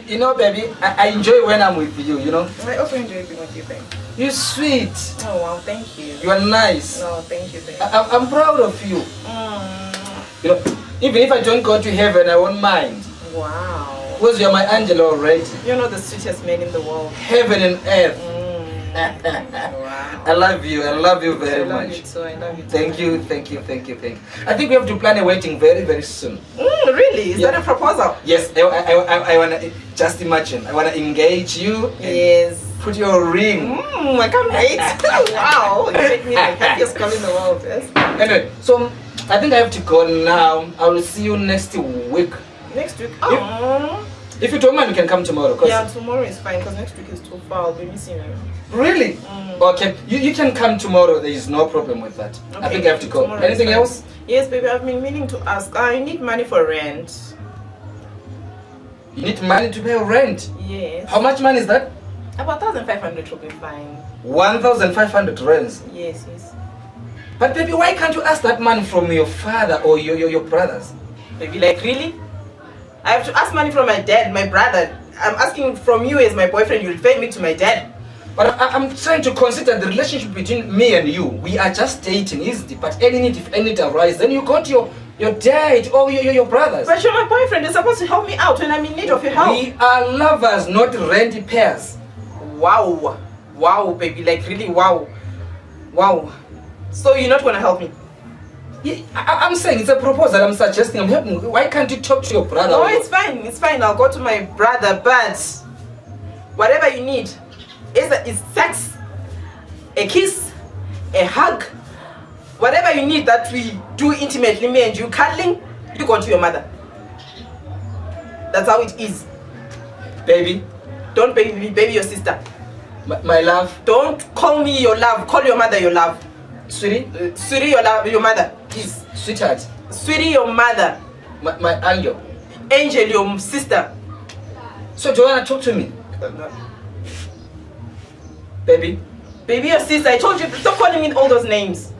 You know, baby, I enjoy when I'm with you, you know. I also enjoy being with you, babe. You're sweet. Oh, wow, thank you. You are nice. No, thank you, babe. I'm proud of you. You know, even if I don't go to heaven, I won't mind. Wow. Because you're my angel already. You're not the sweetest man in the world. Heaven and earth. Wow. I love you very much. I love you too. I love you too. Thank you. I think we have to plan a wedding very soon. Really? Is that a proposal? Yes, I wanna, just imagine, I wanna engage you. Yes. Put your ring. I can't wait. Wow. You make me the happiest girl in the world. Yes. Anyway, so I think I have to go now. I will see you next week. Next week? Oh. If you don't mind, you can come tomorrow. Yeah, tomorrow is fine because next week is too far. I'll be missing you. Really? Okay, you can come tomorrow. There is no problem with that. Okay. I think I have to go. Tomorrow Anything else? Yes, baby. I've been meaning to ask. I need money for rent. You need money to pay rent? Yes. How much money is that? About 1,500 will be fine. 1,500 rands? Yes. But baby, why can't you ask that money from your father or your brothers? Baby, like really? I have to ask money from my dad, my brother. I'm asking from you as my boyfriend. You refer me to my dad. But I'm trying to consider the relationship between me and you. We are just dating, isn't it? But if any need arises, then you go to your dad or your brothers. But you're my boyfriend. You're supposed to help me out when I'm in need of your help. We are lovers, not rent pairs. Wow. Wow, baby. Like really, wow. Wow. So you're not gonna help me? Yeah, I'm saying it's a proposal. I'm suggesting. I'm helping. Why can't you talk to your brother? No, it's fine. It's fine. I'll go to my brother. But whatever you need, is sex, a kiss, a hug, whatever you need that we do intimately, me and you cuddling, you go to your mother. That's how it is. Baby. Don't baby me, baby your sister. My love. Don't call me your love. Call your mother your love. Sweetie? Sweetie, your mother. Please. Sweetheart. Sweetie, your mother. My angel. Angel, your sister. So do you want to talk to me? Baby? Baby, your sister. I told you, stop calling me all those names.